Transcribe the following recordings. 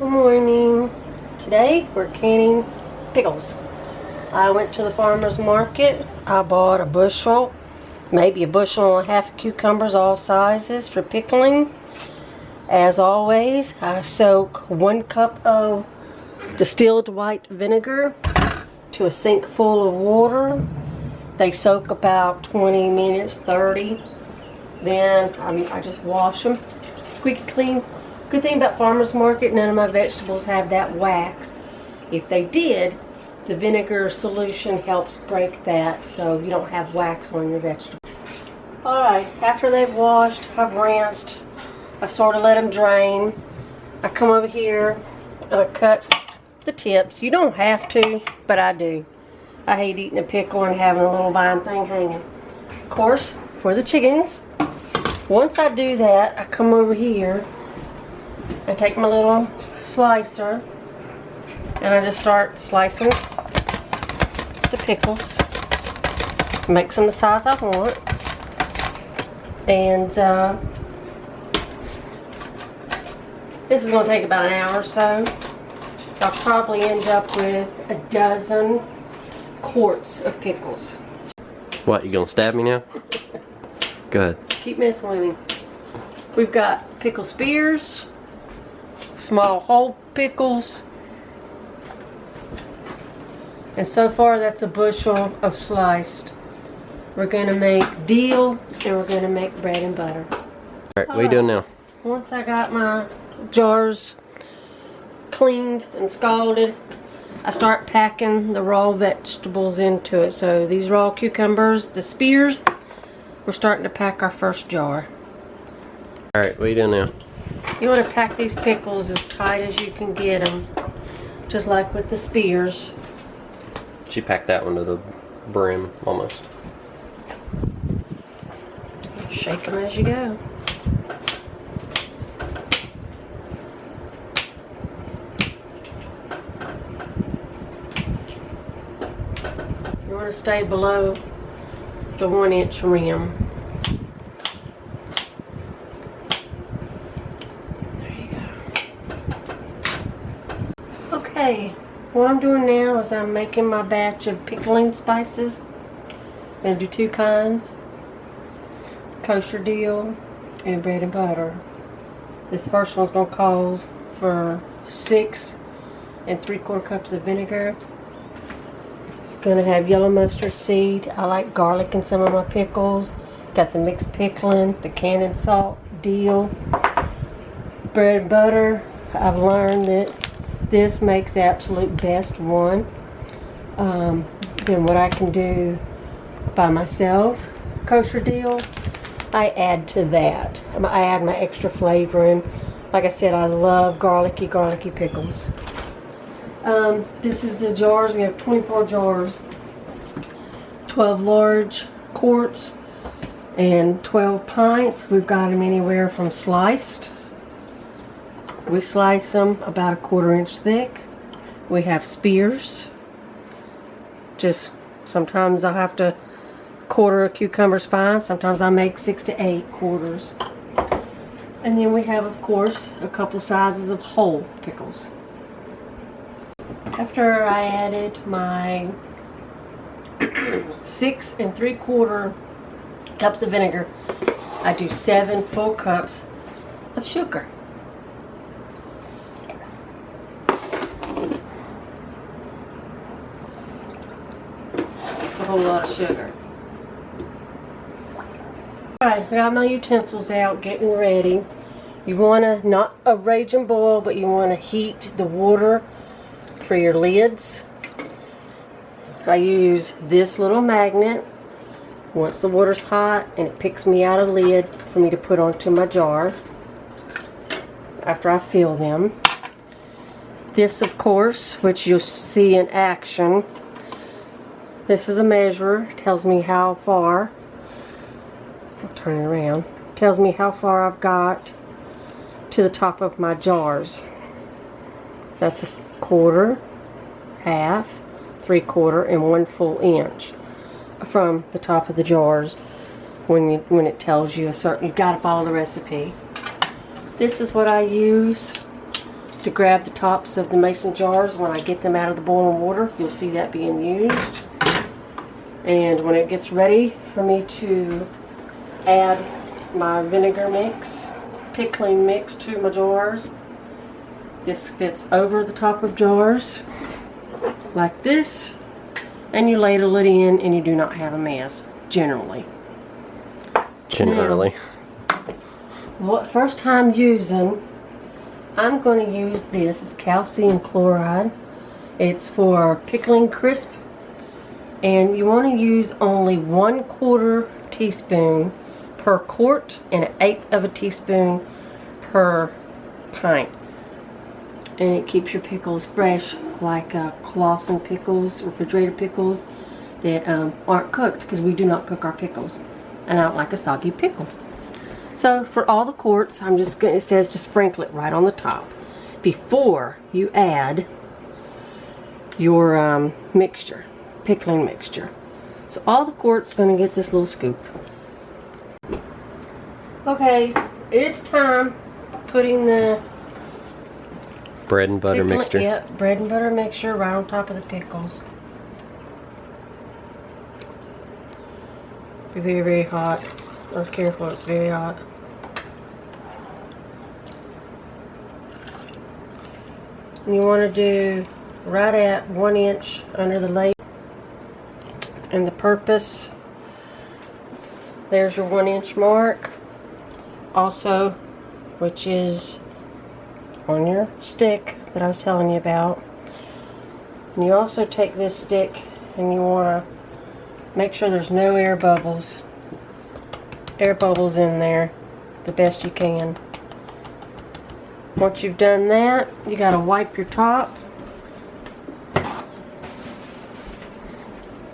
Good morning. Today we're canning pickles. I went to the farmer's market. I bought a bushel, maybe a bushel and a half of cucumbers, all sizes, for pickling. As always, I soak 1 cup of distilled white vinegar to a sink full of water. They soak about 20 minutes, 30. Then I just wash them squeaky clean. Good thing about farmer's market, none of my vegetables have that wax. If they did, the vinegar solution helps break that so you don't have wax on your vegetables. Alright, after they've washed, I've rinsed, I sort of let them drain. I come over here and I cut the tips. You don't have to, but I do. I hate eating a pickle and having a little vine thing hanging. Of course, for the chickens, once I do that, I come over here and take my little slicer and I just start slicing the pickles. Makes them the size I want. And this is going to take about an hour or so. I'll probably end up with a dozen quarts of pickles. What, you gonna stab me now? Good. Keep messing with me. We've got pickle spears, small whole pickles, and so far that's a bushel of sliced. We're gonna make dill and we're gonna make bread and butter. Alright, what are you doing now? Once I got my jars cleaned and scalded, I start packing the raw vegetables into it. So these raw cucumbers, the spears, we're starting to pack our first jar. Alright, what are you doing now? You want to pack these pickles as tight as you can get them, just like with the spears. She packed that one to the brim, almost. Shake them as you go. You want to stay below the 1-inch rim. There you go. Okay, what I'm doing now is I'm making my batch of pickling spices. I'm going to do 2 kinds. Kosher dill and bread and butter. This first one's going to call for 6 3/4 cups of vinegar. Gonna have yellow mustard seed. I like garlic in some of my pickles. Got the mixed pickling, the canned salt, dill, bread and butter. I've learned that this makes the absolute best one. Then what I can do by myself, kosher dill, I add to that. I add my extra flavoring. Like I said, I love garlicky pickles. This is the jars. We have 24 jars, 12 large quarts and 12 pints. We've got them anywhere from sliced. We slice them about 1/4 inch thick. We have spears. Just sometimes I'll have to quarter a cucumber's fine. Sometimes I make 6 to 8 quarters. And then we have, of course, a couple sizes of whole pickles. After I added my 6 3/4 cups of vinegar, I do 7 full cups of sugar. It's a whole lot of sugar. Alright, I got my utensils out, getting ready. You want to, not a raging boil, but you want to heat the water for your lids. I use this little magnet. Once the water's hot and it picks me out a lid for me to put onto my jar after I fill them. This, of course, which you'll see in action, this is a measurer. It tells me how far, I'll turn it around, it tells me how far I've got to the top of my jars. That's a 1/4, 1/2, 3/4, and 1 full inch from the top of the jars. When it tells you a certain, you've got to follow the recipe. This is what I use to grab the tops of the mason jars when I get them out of the boiling water. You'll see that being used. And when it gets ready for me to add my vinegar mix, pickling mix to my jars, this fits over the top of jars like this, and you ladle it in and you do not have a mess, generally. Generally. Now, first time using, I'm going to use this. It's calcium chloride. It's for pickling crisp, and you want to use only 1/4 teaspoon per quart and 1/8 of a teaspoon per pint. And it keeps your pickles fresh, like Clausen pickles, refrigerated pickles that aren't cooked, because we do not cook our pickles, and I don't like a soggy pickle. So for all the quarts, I'm just going. It says to sprinkle it right on the top before you add your mixture, pickling mixture. So all the quarts going to get this little scoop. Okay, it's time putting the bread and butter mixture. Yep, bread and butter mixture right on top of the pickles. Be very, very hot. Oh, careful, it's very hot. And you want to do right at 1 inch under the ladle. And the purpose, there's your 1 inch mark. Also, which is on your stick that I was telling you about. And you also take this stick and you want to make sure there's no air bubbles in there the best you can. Once you've done that, you got to wipe your top,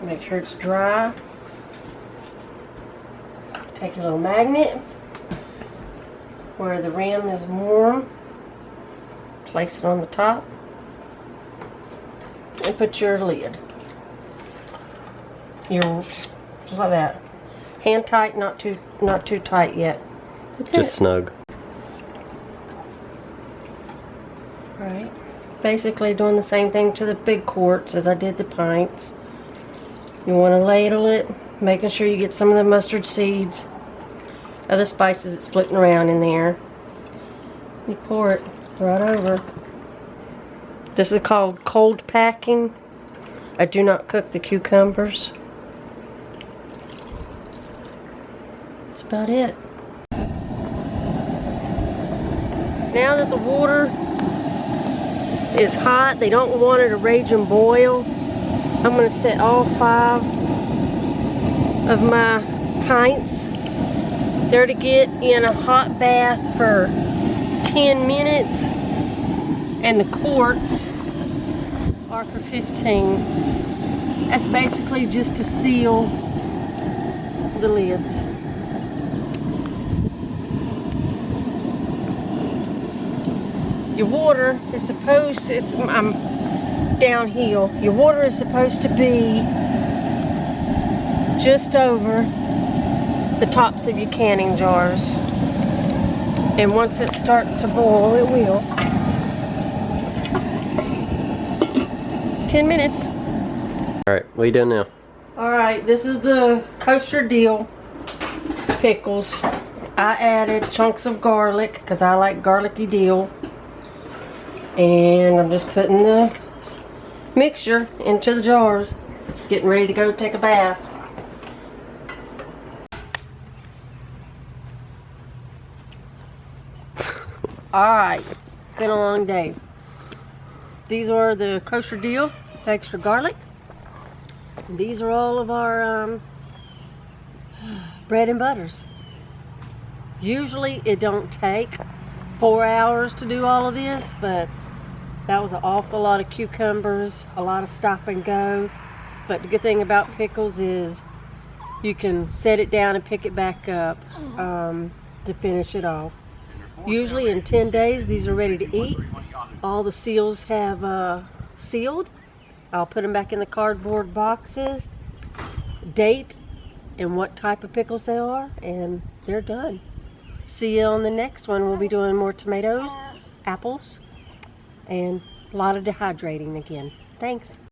make sure it's dry. Take your little magnet where the rim is warm, place it on the top, and put your lid. Just like that. Hand tight, not too tight yet. That's just it. Snug. Right. Basically doing the same thing to the big quarts as I did the pints. You want to ladle it, making sure you get some of the mustard seeds, other spices that's splitting around in there. You pour it right over. This is called cold packing. I do not cook the cucumbers. That's about it. Now that the water is hot, they don't want it to rage and boil. I'm going to set all 5 of my pints there to get in a hot bath for 10 minutes, and the quarts are for 15. That's basically just to seal the lids. Your water is supposed to, I'm downhill. Your water is supposed to be just over the tops of your canning jars. And once it starts to boil, it will. 10 minutes. Alright, what are you doing now? Alright, this is the kosher dill pickles. I added chunks of garlic because I like garlicky dill. And I'm just putting the mixture into the jars. Getting ready to go take a bath. Alright, been a long day. These are the kosher dill, extra garlic. And these are all of our bread and butters. Usually it don't take 4 hours to do all of this, but that was an awful lot of cucumbers, a lot of stop and go. But the good thing about pickles is you can set it down and pick it back up to finish it off. Usually in 10 days these are ready to eat. All the seals have sealed. I'll put them back in the cardboard boxes, date and what type of pickles they are, and they're done. See you on the next one. We'll be doing more tomatoes, apples, and a lot of dehydrating again. Thanks.